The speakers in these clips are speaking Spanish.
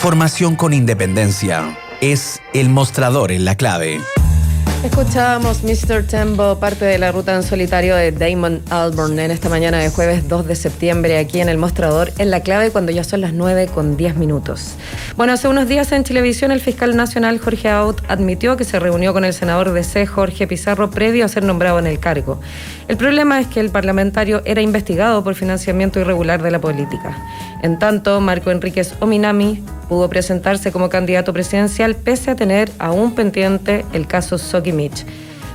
Información con independencia. Es El Mostrador en La Clave. Escuchábamos Mr. Tembo, parte de la ruta en solitario de Damon Albarn en esta mañana de jueves 2 de septiembre aquí en El Mostrador en La Clave cuando ya son las 9:10. Bueno, hace unos días en Chilevisión el fiscal nacional Jorge Aut admitió que se reunió con el senador DC Jorge Pizarro previo a ser nombrado en el cargo. El problema es que el parlamentario era investigado por financiamiento irregular de la política. En tanto, Marco Enríquez Ominami pudo presentarse como candidato presidencial pese a tener aún pendiente el caso Sokimich.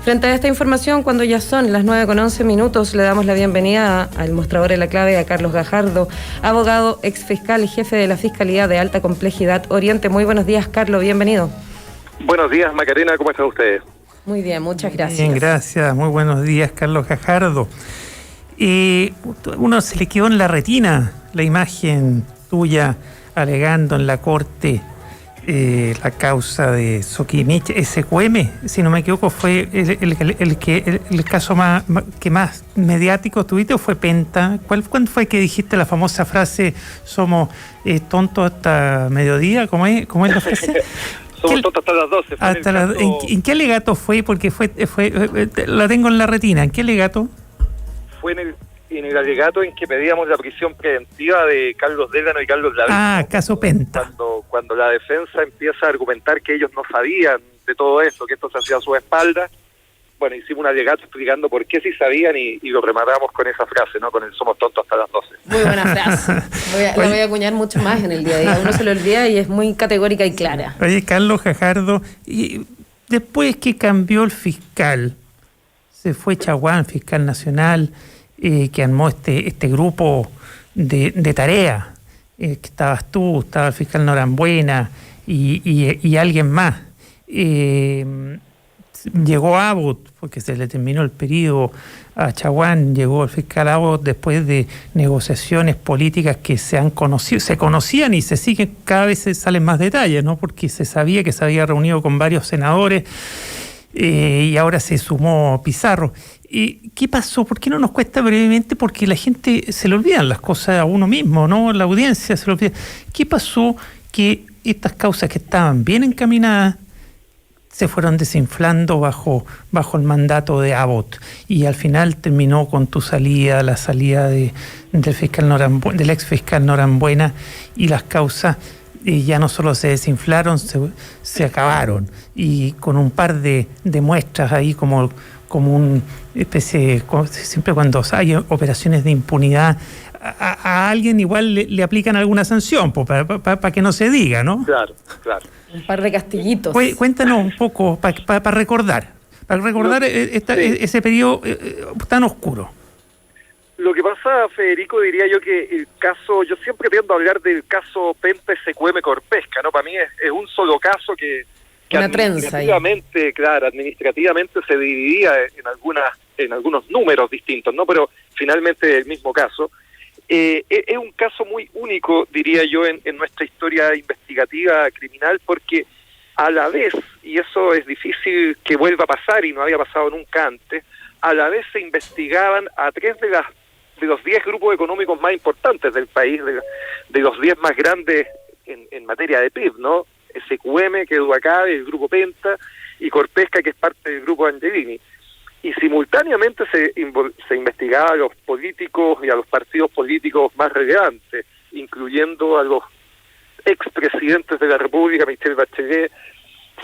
Frente a esta información, cuando ya son las 9:11, le damos la bienvenida al Mostrador en La Clave a Carlos Gajardo, abogado, exfiscal y jefe de la Fiscalía de Alta Complejidad Oriente. Muy buenos días, Carlos, bienvenido. Buenos días, Macarena, ¿cómo están ustedes? Muy bien, muchas gracias. Bien, gracias, muy buenos días, Carlos Gajardo. Uno se le quedó en la retina la imagen tuya alegando en la corte la causa de Sokimich SQM, si no me equivoco, fue el caso que más mediático tuviste, o fue Penta. ¿Cuándo fue que dijiste la famosa frase somos tontos hasta mediodía? ¿Cómo es la frase? Somos tontos hasta las 12. ¿En qué alegato fue? Porque la tengo en la retina. ¿En qué alegato? Fue en el alegato en que pedíamos la prisión preventiva de Carlos Delgado y Carlos Lavín. Caso Penta. Cuando la defensa empieza a argumentar que ellos no sabían de todo esto, que esto se hacía a su espalda, bueno, hicimos un alegato explicando por qué sí sabían y lo rematamos con esa frase, ¿no? Con el somos tontos hasta las 12. Muy buena frase. La voy a acuñar mucho más en el día a día. Uno se lo olvida y es muy categórica y clara. Oye, Carlos Gajardo, y después que cambió el fiscal, se fue Chaguán, fiscal nacional, que armó este grupo de tarea, que estabas tú, estaba el fiscal Norambuena y alguien más. Llegó Abbott, porque se le terminó el periodo a Chaguán, llegó el fiscal Abbott después de negociaciones políticas que se conocían y se siguen, cada vez se salen más detalles, ¿no? Porque se sabía que se había reunido con varios senadores y ahora se sumó Pizarro. ¿Qué pasó? ¿Por qué no nos cuesta brevemente? Porque la gente se le olvidan las cosas a uno mismo, ¿no? La audiencia se le olvida. ¿Qué pasó que estas causas que estaban bien encaminadas se fueron desinflando bajo el mandato de Abbott y al final terminó con tu salida, la salida del ex fiscal Norambuena, y las causas ya no solo se desinflaron, se acabaron, y con un par de muestras ahí como una especie, siempre cuando hay operaciones de impunidad, a alguien igual le aplican alguna sanción para que no se diga, ¿no? Claro. Un par de castillitos. Cuéntanos un poco para recordar ese periodo tan oscuro. Lo que pasa, Federico, diría yo que el caso, yo siempre tiendo a hablar del caso Penta SQM Corpesca, ¿no? Para mí es un solo caso que una trenza administrativamente se dividía en algunos números distintos, ¿no? Pero finalmente el mismo caso. Es un caso muy único, diría yo, en nuestra historia investigativa criminal, porque a la vez, y eso es difícil que vuelva a pasar y no había pasado nunca antes, a la vez se investigaban a tres de los 10 grupos económicos más importantes del país, de los 10 más grandes en materia de PIB, ¿no? SQM, que es Duacab, el grupo Penta, y Corpesca, que es parte del grupo Angelini. Y simultáneamente se investigaba a los políticos y a los partidos políticos más relevantes, incluyendo a los expresidentes de la República, Michelle Bachelet,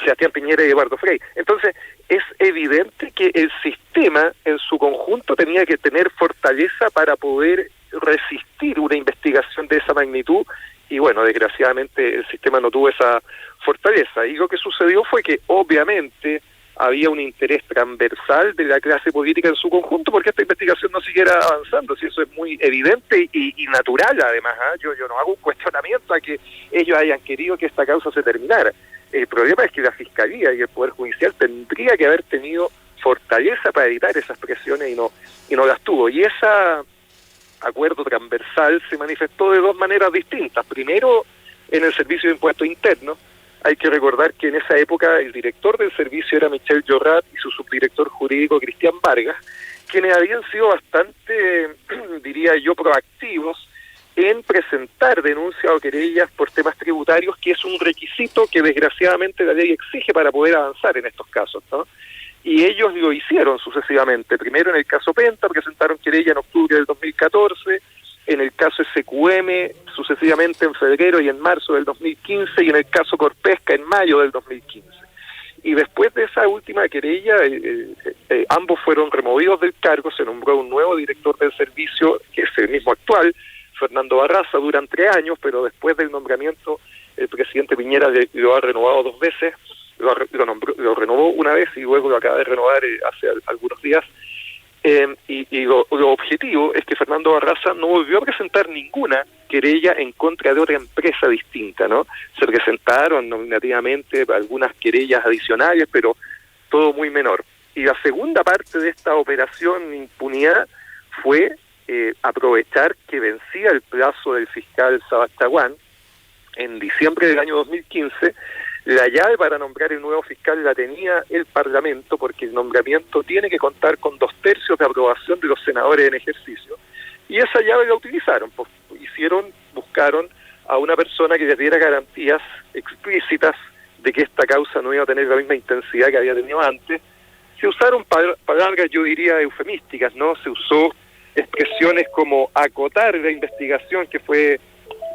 Sebastián Piñera y Eduardo Frei. Entonces, es evidente que el sistema en su conjunto tenía que tener fortaleza para poder resistir una investigación de esa magnitud, y bueno, desgraciadamente el sistema no tuvo esa fortaleza. Y lo que sucedió fue que, obviamente, había un interés transversal de la clase política en su conjunto porque esta investigación no siguiera avanzando, si eso es muy evidente y natural además, ¿eh? Yo no hago un cuestionamiento a que ellos hayan querido que esta causa se terminara. El problema es que la Fiscalía y el Poder Judicial tendría que haber tenido fortaleza para evitar esas presiones y no las tuvo. Y ese acuerdo transversal se manifestó de dos maneras distintas. Primero, en el Servicio de Impuestos Internos. Hay que recordar que en esa época el director del servicio era Michel Llorat y su subdirector jurídico Cristian Vargas, quienes habían sido bastante, diría yo, proactivos en presentar denuncias o querellas por temas tributarios, que es un requisito que desgraciadamente la ley exige para poder avanzar en estos casos, ¿no? Y ellos lo hicieron sucesivamente. Primero en el caso Penta presentaron querella en octubre del 2014, en el caso SQM sucesivamente en febrero y en marzo del 2015, y en el caso Corpesca en mayo del 2015. Y después de esa última querella, ambos fueron removidos del cargo, se nombró un nuevo director del servicio, que es el mismo actual, Fernando Barraza. Duran 3 años, pero después del nombramiento el presidente Piñera lo ha renovado 2 veces, lo renovó una vez y luego lo acaba de renovar hace algunos días. Y lo objetivo es que Fernando Barraza no volvió a presentar ninguna querella en contra de otra empresa distinta, ¿no? Se presentaron nominativamente algunas querellas adicionales, pero todo muy menor. Y la segunda parte de esta operación impunidad fue aprovechar que vencía el plazo del fiscal Sabastaguán en diciembre del año 2015. La llave para nombrar el nuevo fiscal la tenía el Parlamento, porque el nombramiento tiene que contar con 2/3 de aprobación de los senadores en ejercicio, y esa llave la utilizaron, pues buscaron a una persona que les diera garantías explícitas de que esta causa no iba a tener la misma intensidad que había tenido antes. Se usaron palabras, yo diría, eufemísticas, ¿no? Se usó expresiones como acotar la investigación, que fue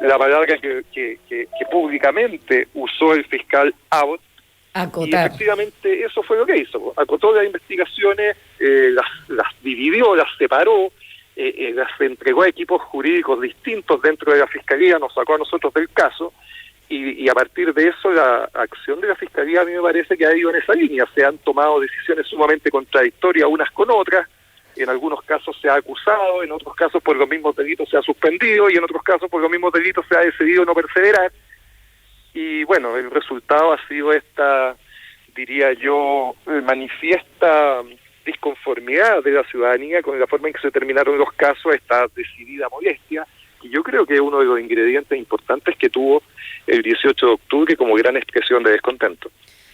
la palabra que públicamente usó el fiscal Abbott. Acotar. Y efectivamente eso fue lo que hizo. Acotó las investigaciones, las dividió, las separó, las entregó a equipos jurídicos distintos dentro de la Fiscalía, nos sacó a nosotros del caso, y a partir de eso la acción de la Fiscalía a mí me parece que ha ido en esa línea. Se han tomado decisiones sumamente contradictorias unas con otras. En algunos casos se ha acusado, en otros casos por los mismos delitos se ha suspendido, y en otros casos por los mismos delitos se ha decidido no perseverar. Y bueno, el resultado ha sido esta, diría yo, manifiesta disconformidad de la ciudadanía con la forma en que se terminaron los casos, esta decidida molestia, y yo creo que es uno de los ingredientes importantes que tuvo el 18 de octubre como gran expresión de descontento.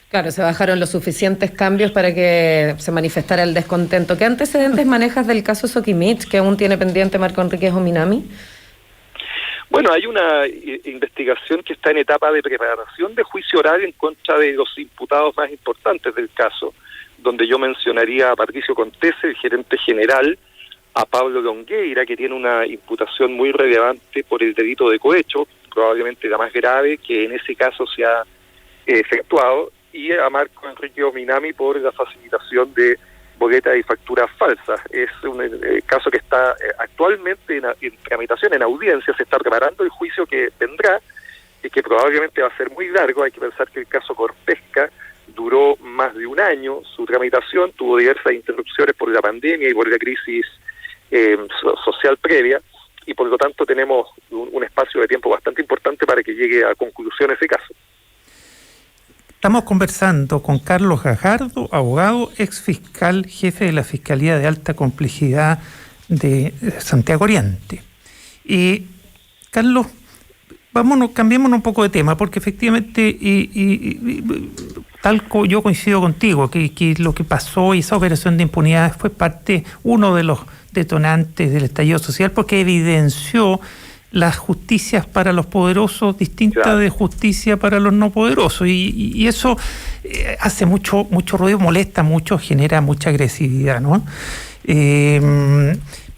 Claro, se bajaron los suficientes cambios para que se manifestara el descontento. ¿Qué antecedentes manejas del caso Soquimich, que aún tiene pendiente Marco Enríquez Ominami? Bueno, hay una investigación que está en etapa de preparación de juicio oral en contra de los imputados más importantes del caso, donde yo mencionaría a Patricio Contese, el gerente general, a Pablo Longueira, que tiene una imputación muy relevante por el delito de cohecho, probablemente la más grave que en ese caso se ha efectuado, y a Marco Enríquez Ominami por la facilitación de boletas y facturas falsas. Es un caso que está actualmente en tramitación, en audiencia. Se está preparando el juicio que vendrá, y que probablemente va a ser muy largo. Hay que pensar que el caso Corpesca duró más de 1 año, su tramitación tuvo diversas interrupciones por la pandemia y por la crisis social previa, y por lo tanto tenemos un espacio de tiempo bastante importante para que llegue a conclusión ese caso. Estamos conversando con Carlos Gajardo, abogado, ex fiscal, jefe de la Fiscalía de Alta Complejidad de Santiago Oriente. Y Carlos, cambiémonos un poco de tema, porque efectivamente, yo coincido contigo, que lo que pasó y esa operación de impunidad fue uno de los detonantes del estallido social, porque evidenció las justicias para los poderosos distintas, claro, de justicia para los no poderosos, y eso hace mucho ruido, molesta mucho, genera mucha agresividad, ¿no?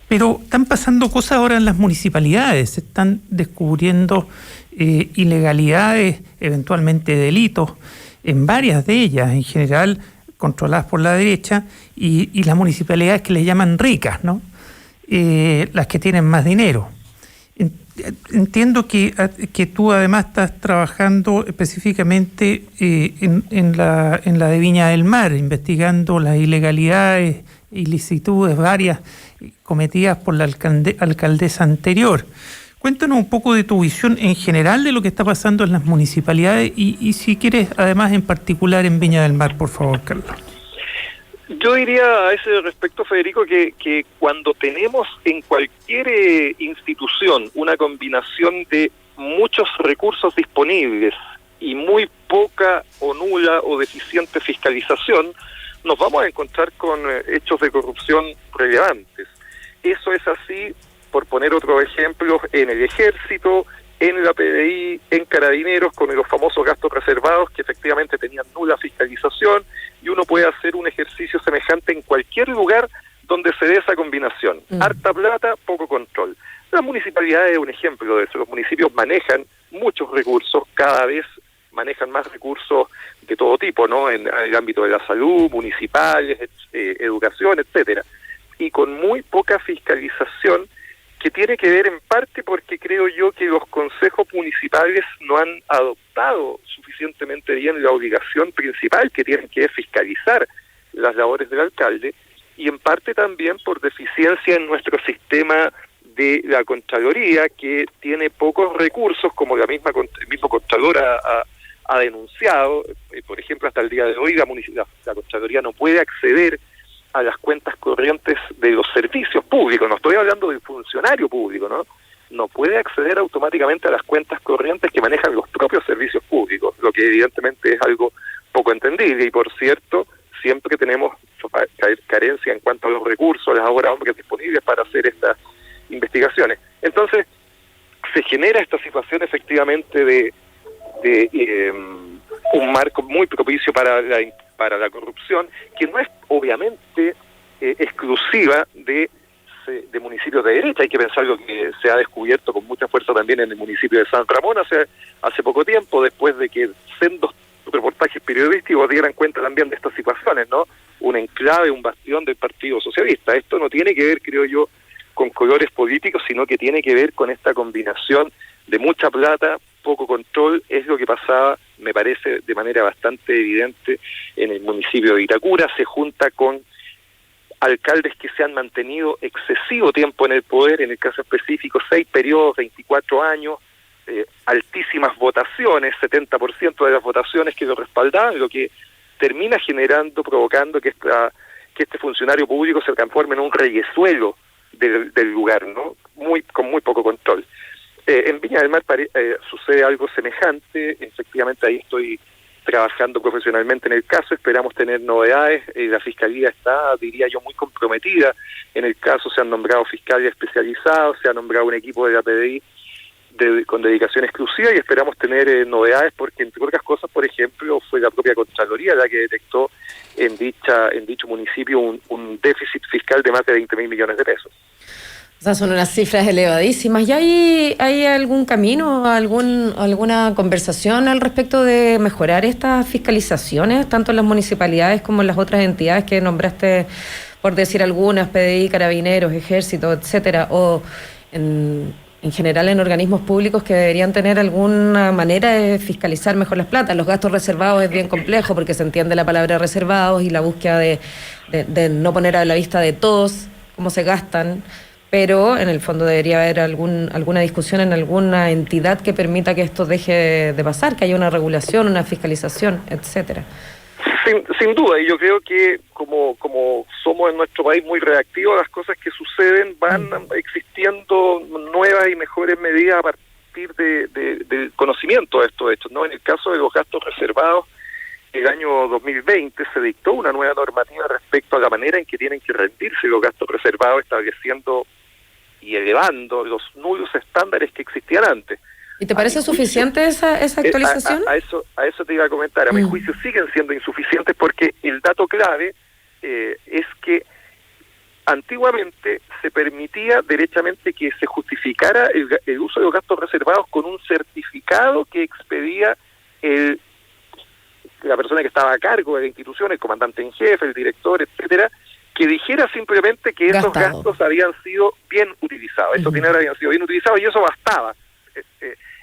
Pero están pasando cosas ahora en las municipalidades, se están descubriendo ilegalidades, eventualmente delitos, en varias de ellas, en general controladas por la derecha, y las municipalidades que le llaman ricas, ¿no? Las que tienen más dinero. Entiendo que tú además estás trabajando específicamente en la de Viña del Mar, investigando las ilegalidades, ilicitudes varias cometidas por la alcaldesa anterior. Cuéntanos un poco de tu visión en general de lo que está pasando en las municipalidades y si quieres, además, en particular en Viña del Mar, por favor, Carlos. Yo diría a ese respecto, Federico, que cuando tenemos en cualquier institución una combinación de muchos recursos disponibles y muy poca o nula o deficiente fiscalización, nos vamos a encontrar con hechos de corrupción relevantes. Eso es así por poner otros ejemplos, en el Ejército, en la PDI, en Carabineros, con los famosos gastos reservados que efectivamente tenían nula fiscalización, y uno puede hacer un ejercicio semejante en cualquier lugar donde se dé esa combinación. Harta plata, poco control. Las municipalidades es un ejemplo de eso. Los municipios manejan muchos recursos, cada vez manejan más recursos de todo tipo, ¿no? En el ámbito de la salud, municipales, educación, etcétera. Y con muy poca fiscalización, que tiene que ver en parte porque creo yo que los consejos municipales no han adoptado suficientemente bien la obligación principal que tienen, que es fiscalizar las labores del alcalde, y en parte también por deficiencia en nuestro sistema de la Contraloría, que tiene pocos recursos, como el mismo Contralor ha denunciado. Por ejemplo, hasta el día de hoy la Contraloría no puede acceder a las cuentas corrientes de los servicios públicos. No estoy hablando del funcionario público, ¿no? No puede acceder automáticamente a las cuentas corrientes que manejan los propios servicios públicos, lo que evidentemente es algo poco entendible. Y por cierto, siempre tenemos carencia en cuanto a los recursos, las horas hombres disponibles para hacer estas investigaciones. Entonces, se genera esta situación efectivamente de un marco muy propicio para la corrupción, que no es obviamente exclusiva de municipios de derecha. Hay que pensar lo que se ha descubierto con mucha fuerza también en el municipio de San Ramón hace poco tiempo, después de que sendos reportajes periodísticos dieran cuenta también de estas situaciones, ¿no? Un enclave, un bastión del Partido Socialista. Esto no tiene que ver, creo yo, con colores políticos, sino que tiene que ver con esta combinación de mucha plata, poco control. Es lo que pasaba, me parece, de manera bastante evidente en el municipio de Vitacura. Se junta con alcaldes que se han mantenido excesivo tiempo en el poder, en el caso específico 6 periodos, 24 años, altísimas votaciones, 70% de las votaciones que lo respaldaban, lo que termina provocando que este funcionario público se transforme en un reyesuelo del lugar, ¿no? Con muy poco control. En Viña del Mar sucede algo semejante. Efectivamente, ahí estoy trabajando profesionalmente en el caso, esperamos tener novedades. La Fiscalía está, diría yo, muy comprometida en el caso. Se han nombrado fiscales especializados, se ha nombrado un equipo de la PDI con dedicación exclusiva, y esperamos tener novedades, porque entre otras cosas, por ejemplo, fue la propia Contraloría la que detectó en dicho municipio un déficit fiscal de más de 20.000 millones de pesos. O sea, son unas cifras elevadísimas. ¿Ya hay algún camino, alguna conversación al respecto de mejorar estas fiscalizaciones, tanto en las municipalidades como en las otras entidades que nombraste, por decir algunas, PDI, Carabineros, Ejército, etcétera, o en general en organismos públicos que deberían tener alguna manera de fiscalizar mejor las platas? Los gastos reservados es bien complejo, porque se entiende la palabra reservados y la búsqueda de no poner a la vista de todos cómo se gastan, pero en el fondo debería haber alguna discusión en alguna entidad que permita que esto deje de pasar, que haya una regulación, una fiscalización, etcétera. Sin duda, y yo creo que como somos en nuestro país muy reactivos a las cosas que suceden, van existiendo nuevas y mejores medidas a partir del conocimiento de estos hechos, ¿no? En el caso de los gastos reservados, el año 2020 se dictó una nueva normativa respecto a la manera en que tienen que rendirse los gastos reservados, estableciendo y elevando los nulos estándares que existían antes. ¿Y te parece suficiente esa actualización? A eso te iba a comentar. A mi juicio siguen siendo insuficientes, porque el dato clave es que antiguamente se permitía derechamente que se justificara el uso de los gastos reservados con un certificado que expedía la persona que estaba a cargo de la institución, el comandante en jefe, el director, etcétera, que dijera simplemente que esos gastos habían sido bien utilizados, esos dineros habían sido bien utilizados, y eso bastaba.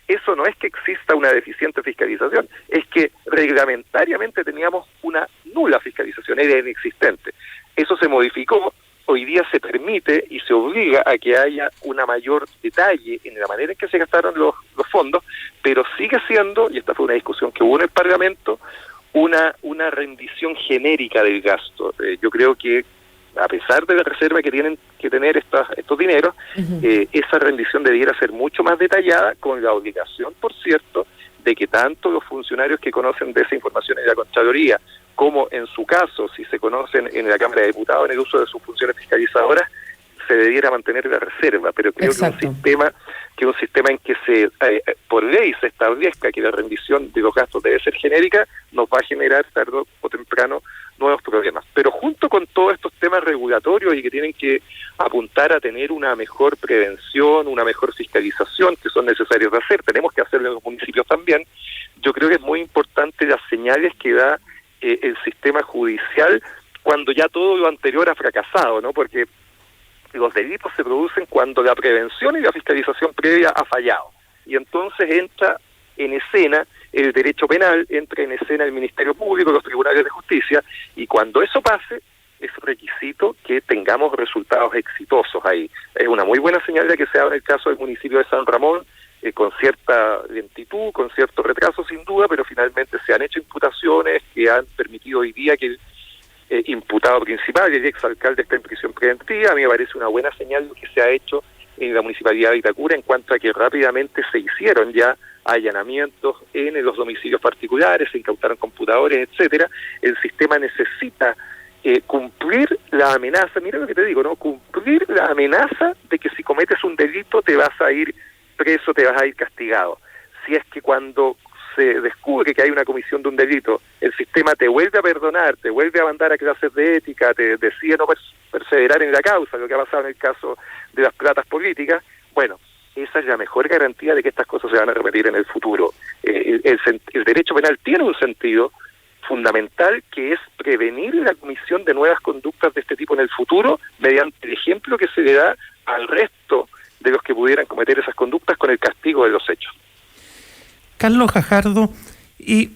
Eso no es que exista una deficiente fiscalización, es que reglamentariamente teníamos una nula fiscalización, era inexistente. Eso se modificó, hoy día se permite y se obliga a que haya una mayor detalle en la manera en que se gastaron los fondos, pero sigue siendo, y esta fue una discusión que hubo en el Parlamento, una rendición genérica del gasto. Yo creo que a pesar de la reserva que tienen que tener estos dineros, esa rendición debiera ser mucho más detallada, con la obligación, por cierto, de que tanto los funcionarios que conocen de esa información en la Contraloría, como en su caso, si se conocen en la Cámara de Diputados en el uso de sus funciones fiscalizadoras, se debiera mantener la reserva, pero creo Exacto. que un sistema en que se por ley se establezca que la rendición de los gastos debe ser genérica, nos va a generar tarde o temprano nuevos problemas. Pero junto con todos estos temas regulatorios y que tienen que apuntar a tener una mejor prevención, una mejor fiscalización, que son necesarios de hacer, tenemos que hacerlo en los municipios también, yo creo que es muy importante las señales que da el sistema judicial cuando ya todo lo anterior ha fracasado, ¿no? Porque los delitos se producen cuando la prevención y la fiscalización previa ha fallado. Y entonces entra en escena el derecho penal, entra en escena el Ministerio Público, los tribunales de justicia, y cuando eso pase, es requisito que tengamos resultados exitosos ahí. Es una muy buena señal de que se habla el caso del municipio de San Ramón, con cierta lentitud, con cierto retraso sin duda, pero finalmente se han hecho imputaciones que han permitido hoy día que el imputado principal, el exalcalde, está en prisión preventiva. A mí me parece una buena señal lo que se ha hecho en la Municipalidad de Vitacura en cuanto a que rápidamente se hicieron ya allanamientos en los domicilios particulares, se incautaron computadores, etcétera. El sistema necesita cumplir la amenaza, mira lo que te digo, ¿no? Cumplir la amenaza de que si cometes un delito te vas a ir preso, te vas a ir castigado. Si es que cuando se descubre que hay una comisión de un delito, el sistema te vuelve a perdonar, te vuelve a mandar a clases de ética, te decide no perseverar en la causa, lo que ha pasado en el caso de las platas políticas, bueno, esa es la mejor garantía de que estas cosas se van a repetir en el futuro. El derecho penal tiene un sentido fundamental, que es prevenir la comisión de nuevas conductas de este tipo en el futuro mediante el ejemplo que se le da al resto de los que pudieran cometer esas conductas con el castigo de los hechos. Carlos Gajardo, y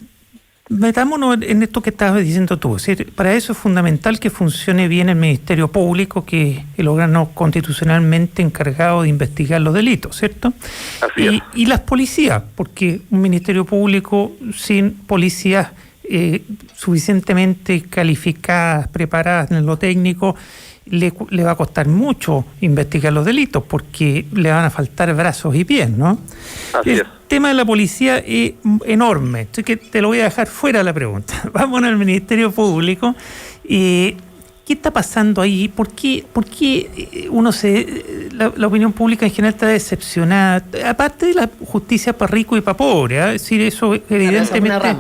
metámonos en esto que estabas diciendo tú. Es decir, para eso es fundamental que funcione bien el Ministerio Público, que es el órgano constitucionalmente encargado de investigar los delitos, ¿cierto? Así es. Y las policías, porque un Ministerio Público sin policías suficientemente calificadas, preparadas en lo técnico, le va a costar mucho investigar los delitos, porque le van a faltar brazos y pies, ¿no? Así es. El tema de la policía es enorme, así que te lo voy a dejar fuera de la pregunta. Vámonos al Ministerio Público. ¿Qué está pasando ahí? ¿Por qué la opinión pública en general está decepcionada? Aparte de la justicia para rico y para pobre, es decir, eso evidentemente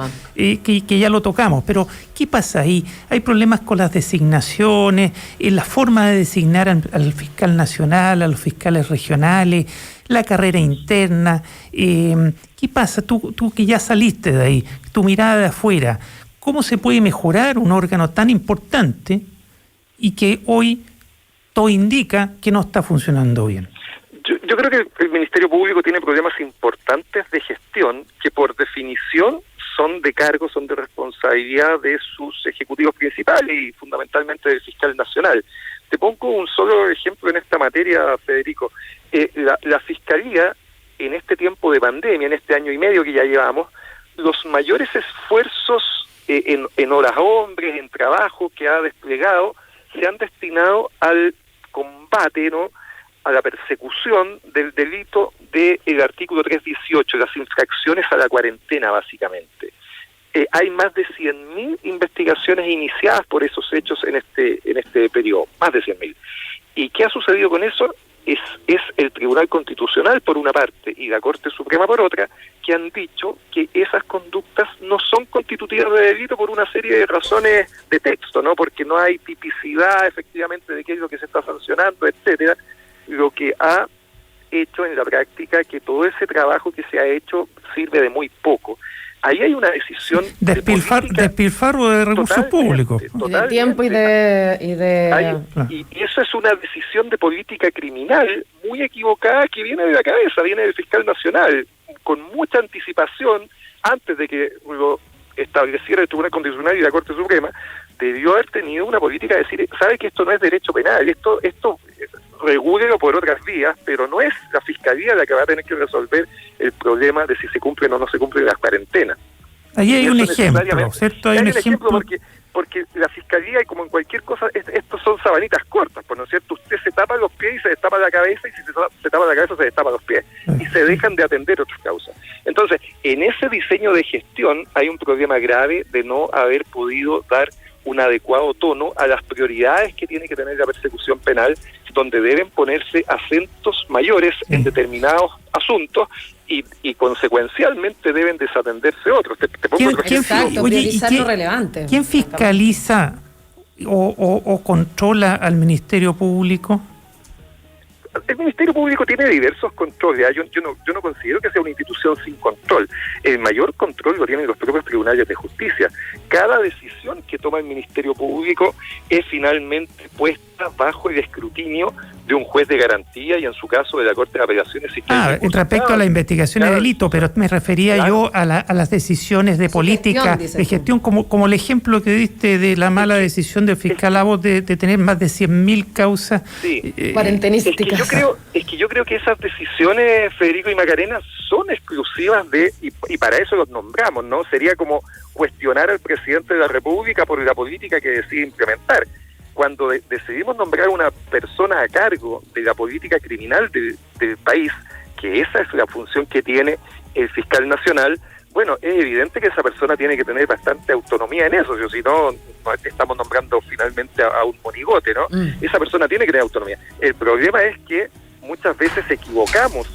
que ya lo tocamos, pero ¿qué pasa ahí? ¿Hay problemas con las designaciones, en la forma de designar al fiscal nacional, a los fiscales regionales, la carrera interna? ¿Qué pasa? Tú que ya saliste de ahí, tu mirada de afuera, ¿cómo se puede mejorar un órgano tan importante y que hoy todo indica que no está funcionando bien? Yo creo que el Ministerio Público tiene problemas importantes de gestión que por definición son de cargo, son de responsabilidad de sus ejecutivos principales y fundamentalmente del fiscal nacional. Te pongo un solo ejemplo en esta materia, Federico. La Fiscalía, en este tiempo de pandemia, en este año y medio que ya llevamos, los mayores esfuerzos en horas hombres, en trabajo que ha desplegado, se han destinado al combate, ¿no?, a la persecución del delito del artículo 318, las infracciones a la cuarentena, básicamente. Hay más de 100.000 investigaciones iniciadas por esos hechos en este periodo, más de 100.000. ¿Y qué ha sucedido con eso? Es el Tribunal Constitucional por una parte y la Corte Suprema por otra, que han dicho que esas conductas no son constitutivas de delito por una serie de razones de texto, ¿no? Porque no hay tipicidad efectivamente de qué es lo que se está sancionando, etcétera, lo que ha hecho en la práctica que todo ese trabajo que se ha hecho sirve de muy poco. Ahí hay una decisión despilfarro de recursos públicos. Y de tiempo y de... Y eso es una decisión de política criminal muy equivocada que viene de la cabeza, viene del fiscal nacional, con mucha anticipación, antes de que lo estableciera el Tribunal Constitucional y la Corte Suprema, debió haber tenido una política de decir, sabe que esto no es derecho penal, esto regúlelo por otras vías, pero no es la Fiscalía la que va a tener que resolver el problema de si se cumplen o no se cumplen las cuarentenas. Ahí hay un ejemplo, ¿cierto? Hay un ejemplo porque la Fiscalía, y como en cualquier cosa, estos son sabanitas cortas, ¿no es cierto? Usted se tapa los pies y se destapa la cabeza, y si se tapa la cabeza se destapa los pies, y se dejan de atender otras causas. Entonces, en ese diseño de gestión hay un problema grave de no haber podido dar un adecuado tono a las prioridades que tiene que tener la persecución penal, donde deben ponerse acentos mayores en determinados asuntos y consecuencialmente deben desatenderse otros. Te pongo otro ejemplo. Exacto, priorizar lo relevante. ¿Quién fiscaliza o controla al Ministerio Público? El Ministerio Público tiene diversos controles. Yo no considero que sea una institución sin control. El mayor control lo tienen los propios tribunales de justicia. Cada decisión que toma el Ministerio Público es finalmente puesta bajo el escrutinio de un juez de garantía y en su caso de la Corte de Apelaciones. Respecto a la investigación de delito, pero me refería yo a las decisiones de política, de gestión, como el ejemplo que diste de la mala decisión del fiscal Abbott de tener más de 100.000 causas cuarentenísticas. Es que yo creo que esas decisiones, Federico y Macarena, son exclusivas y para eso los nombramos, ¿no? Sería como cuestionar al presidente de la República por la política que decide implementar. Cuando decidimos nombrar una persona a cargo de la política criminal del país, que esa es la función que tiene el fiscal nacional, bueno, es evidente que esa persona tiene que tener bastante autonomía en eso, si no estamos nombrando finalmente a un monigote, ¿no? Esa persona tiene que tener autonomía. El problema es que muchas veces equivocamos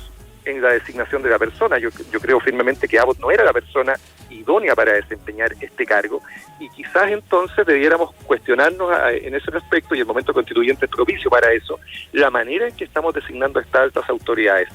en la designación de la persona. Yo creo firmemente que Abbott no era la persona idónea para desempeñar este cargo y quizás entonces debiéramos cuestionarnos en ese respecto, y el momento constituyente es propicio para eso, la manera en que estamos designando estas altas autoridades.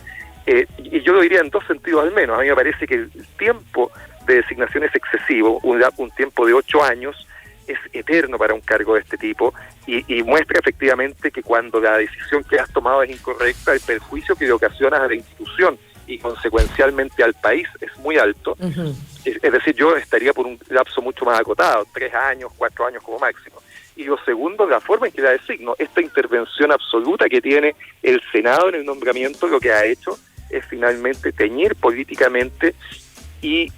Y yo lo diría en dos sentidos al menos. A mí me parece que el tiempo de designación es excesivo, un tiempo de 8 años es eterno para un cargo de este tipo y muestra efectivamente que cuando la decisión que has tomado es incorrecta, el perjuicio que le ocasionas a la institución y consecuencialmente al país es muy alto. Uh-huh. Es decir, yo estaría por un lapso mucho más acotado, 3 años, 4 años como máximo. Y lo segundo, la forma en que la designo, esta intervención absoluta que tiene el Senado en el nombramiento, lo que ha hecho es finalmente teñir políticamente y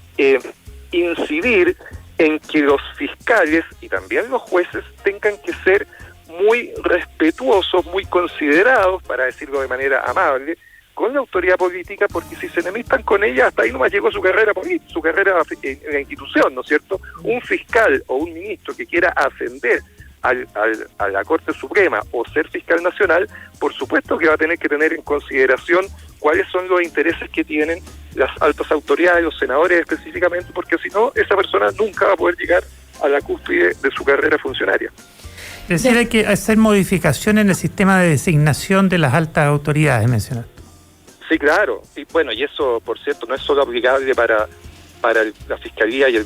incidir en que los fiscales y también los jueces tengan que ser muy respetuosos, muy considerados, para decirlo de manera amable, con la autoridad política, porque si se enemistan con ella, hasta ahí nomás llegó su carrera política, su carrera en la institución, ¿no es cierto? Un fiscal o un ministro que quiera ascender a la Corte Suprema o ser fiscal nacional, por supuesto que va a tener que tener en consideración cuáles son los intereses que tienen las altas autoridades, los senadores específicamente, porque si no, esa persona nunca va a poder llegar a la cúspide de su carrera funcionaria. Es decir, hay que hacer modificaciones en el sistema de designación de las altas autoridades, mencionar. Sí, claro. Y bueno, y eso, por cierto, no es solo aplicable para la Fiscalía y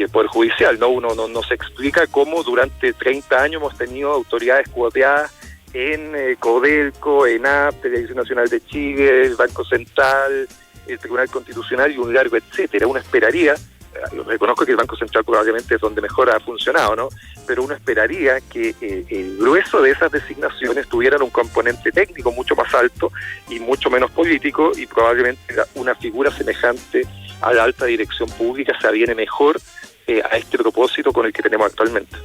el Poder Judicial, ¿no? Uno no se explica cómo durante 30 años hemos tenido autoridades cuoteadas en Codelco, ENAP, Televisión Nacional de Chile, el Banco Central, el Tribunal Constitucional y un largo etcétera. Uno esperaría, reconozco que el Banco Central probablemente es donde mejor ha funcionado, ¿no? Pero uno esperaría que el grueso de esas designaciones tuvieran un componente técnico mucho más alto y mucho menos político, y probablemente una figura semejante a la alta dirección pública se aviene mejor a este propósito con el que tenemos actualmente.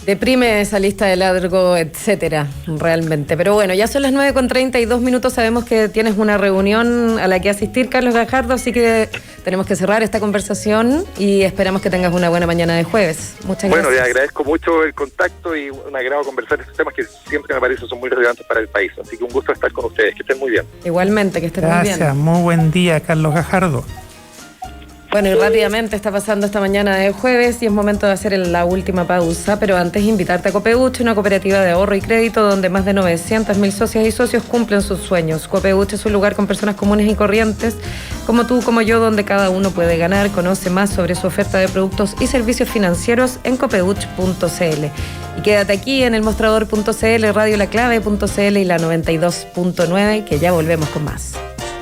Deprime esa lista de largo, etcétera, realmente. Pero bueno, ya son las 9:32. Sabemos que tienes una reunión a la que asistir, Carlos Gajardo, así que tenemos que cerrar esta conversación y esperamos que tengas una buena mañana de jueves. Muchas gracias. Bueno, le agradezco mucho el contacto y un agrado conversar estos temas que siempre me parece son muy relevantes para el país. Así que un gusto estar con ustedes. Que estén muy bien. Igualmente, que estén muy bien. Gracias, muy buen día, Carlos Gajardo. Bueno, y rápidamente está pasando esta mañana de jueves y es momento de hacer la última pausa, pero antes invitarte a Copeuch, una cooperativa de ahorro y crédito donde más de 900.000 socias y socios cumplen sus sueños. Copeuch es un lugar con personas comunes y corrientes, como tú, como yo, donde cada uno puede ganar. Conoce más sobre su oferta de productos y servicios financieros en copeuch.cl. Y quédate aquí en el mostrador.cl, radiolaclave.cl y la 92.9, que ya volvemos con más.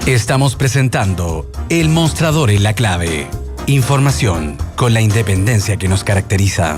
Estamos presentando El Mostrador en la Clave. Información con la independencia que nos caracteriza.